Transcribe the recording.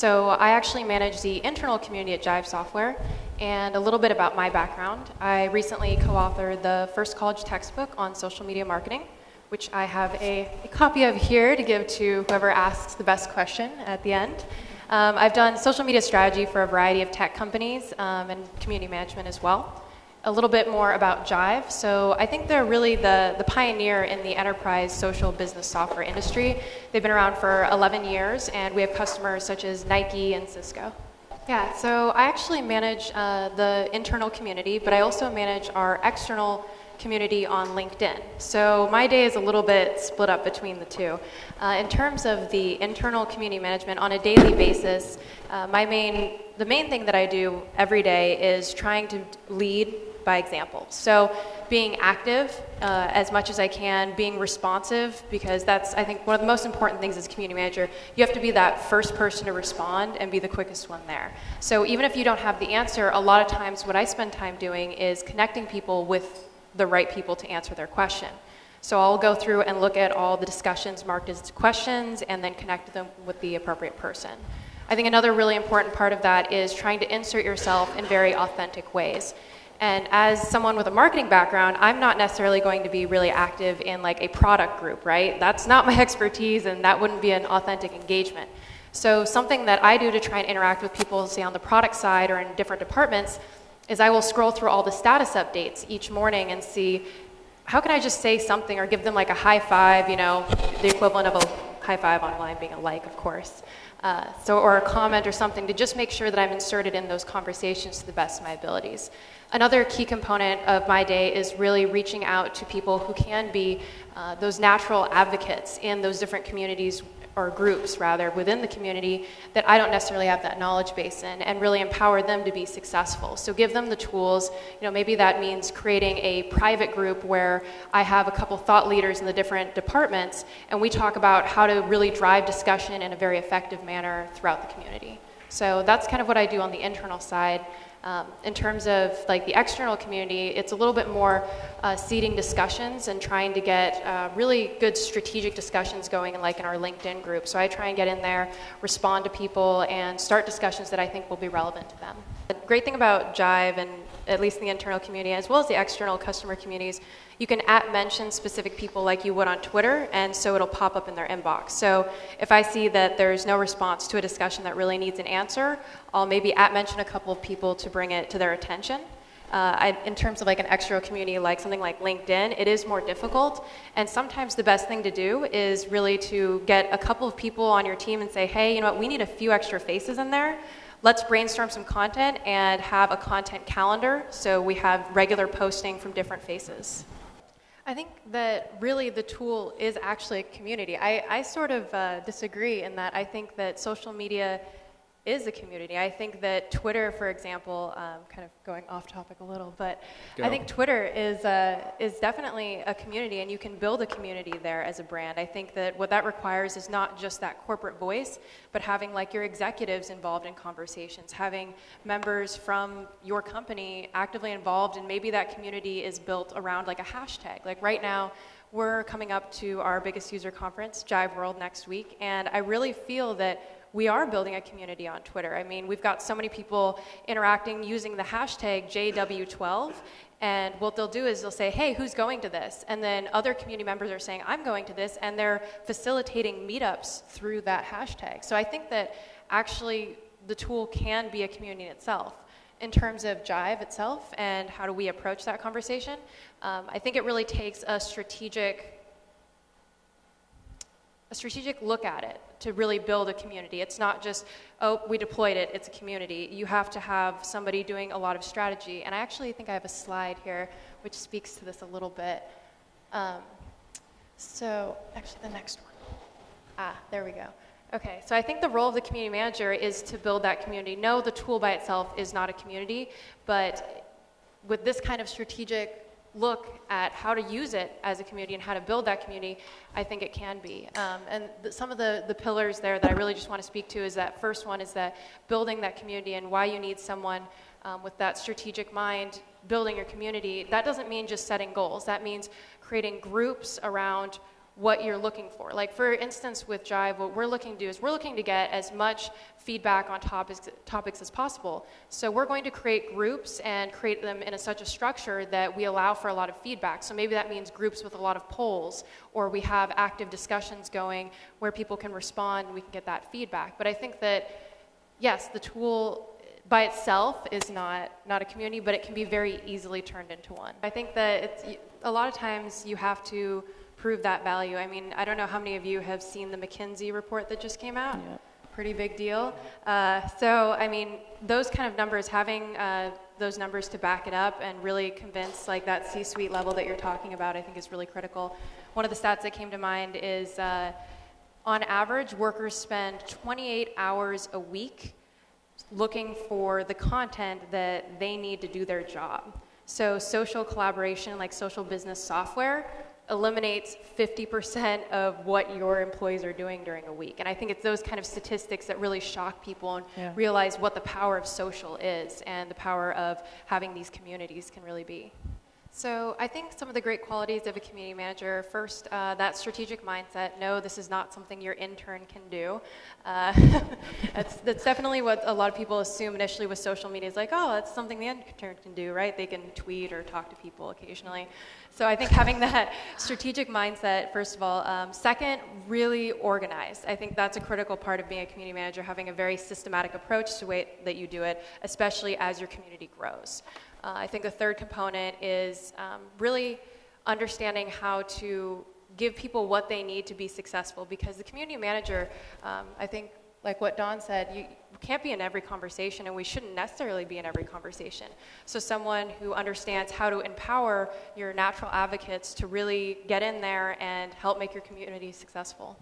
So I actually manage the internal community at Jive Software, and a little bit about my background. I recently co-authored the first college textbook on social media marketing, which I have a copy of here to give to whoever asks the best question at the end. I've done social media strategy for a variety of tech companies and community management as well. A little bit more about Jive. So I think they're really the pioneer in the enterprise social business software industry. They've been around for 11 years, and we have customers such as Nike and Cisco. Yeah, so I actually manage the internal community, but I also manage our external community on LinkedIn. So my day is a little bit split up between the two. In terms of the internal community management on a daily basis, the main thing that I do every day is trying to lead by example. So being active as much as I can, being responsive, because that's, I think, one of the most important things as a community manager. You have to be that first person to respond and be the quickest one there. So even if you don't have the answer, a lot of times what I spend time doing is connecting people with the right people to answer their question. So I'll go through and look at all the discussions marked as questions and then connect them with the appropriate person. I think another really important part of that is trying to insert yourself in very authentic ways. And as someone with a marketing background, I'm not necessarily going to be really active in like a product group, right? That's not my expertise, and that wouldn't be an authentic engagement. So something that I do to try and interact with people, say on the product side or in different departments, is I will scroll through all the status updates each morning and see how can I just say something or give them like a high five, you know, the equivalent of a high five online being a like, of course. Or a comment or something to just make sure that I'm inserted in those conversations to the best of my abilities. Another key component of my day is really reaching out to people who can be those natural advocates in those different communities or groups rather within the community that I don't necessarily have that knowledge base in, and really empower them to be successful. So give them the tools. You know, maybe that means creating a private group where I have a couple thought leaders in the different departments and we talk about how to really drive discussion in a very effective manner throughout the community. So that's kind of what I do on the internal side. In terms of like the external community, it's a little bit more seeding discussions and trying to get really good strategic discussions going like in our LinkedIn group. So I try and get in there, respond to people, and start discussions that I think will be relevant to them. The great thing about Jive, and at least the internal community, as well as the external customer communities, you can @mention specific people like you would on Twitter, and so it'll pop up in their inbox. So if I see that there's no response to a discussion that really needs an answer, I'll maybe @mention a couple of people to bring it to their attention. In terms of like an external community, like something like LinkedIn, it is more difficult, and sometimes the best thing to do is really to get a couple of people on your team and say, hey, you know what, we need a few extra faces in there. Let's brainstorm some content and have a content calendar so we have regular posting from different faces. I think that really the tool is actually a community. I sort of disagree in that I think that social media is a community. I think that Twitter, for example, kind of going off topic a little, but I think Twitter is definitely a community, and you can build a community there as a brand. I think that what that requires is not just that corporate voice, but having like your executives involved in conversations, having members from your company actively involved, and maybe that community is built around like a hashtag. Like right now, we're coming up to our biggest user conference, Jive World, next week, and I really feel that we are building a community on Twitter. I mean, we've got so many people interacting using the hashtag JW12, and what they'll do is they'll say, hey, who's going to this? And then other community members are saying, I'm going to this, and they're facilitating meetups through that hashtag. So I think that actually the tool can be a community in itself. In terms of Jive itself and how do we approach that conversation, I think it really takes a strategic look at it to really build a community. It's not just, oh, we deployed it, it's a community. You have to have somebody doing a lot of strategy. And I actually think I have a slide here which speaks to this a little bit. So actually the next one. There we go. Okay, so I think the role of the community manager is to build that community. No, the tool by itself is not a community, but with this kind of strategic look at how to use it as a community and how to build that community, I think it can be. And some of the pillars there that I really just want to speak to is that first one is that building that community and why you need someone with that strategic mind building your community. That doesn't mean just setting goals. That means creating groups around what you're looking for. Like for instance with Jive, what we're looking to do is we're looking to get as much feedback on topics as possible. So we're going to create groups and create them in such a structure that we allow for a lot of feedback. So maybe that means groups with a lot of polls, or we have active discussions going where people can respond and we can get that feedback. But I think that, yes, the tool by itself is not a community, but it can be very easily turned into one. I think that a lot of times you have to prove that value. I mean, I don't know how many of you have seen the McKinsey report that just came out. Yeah. Pretty big deal. So, I mean, those kind of numbers, having those numbers to back it up and really convince like that C-suite level that you're talking about, I think is really critical. One of the stats that came to mind is on average, workers spend 28 hours a week looking for the content that they need to do their job. So social collaboration, like social business software, eliminates 50% of what your employees are doing during a week. And I think it's those kind of statistics that really shock people and realize what the power of social is and the power of having these communities can really be. So I think some of the great qualities of a community manager, first, that strategic mindset. No, this is not something your intern can do. That's definitely what a lot of people assume initially with social media. Is like, oh, that's something the intern can do, right? They can tweet or talk to people occasionally. So I think having that strategic mindset, first of all. Second, really organized. I think that's a critical part of being a community manager, having a very systematic approach to the way that you do it, especially as your community grows. I think a third component is really understanding how to give people what they need to be successful, because the community manager, I think, like what Dawn said, you can't be in every conversation, and we shouldn't necessarily be in every conversation. So someone who understands how to empower your natural advocates to really get in there and help make your community successful.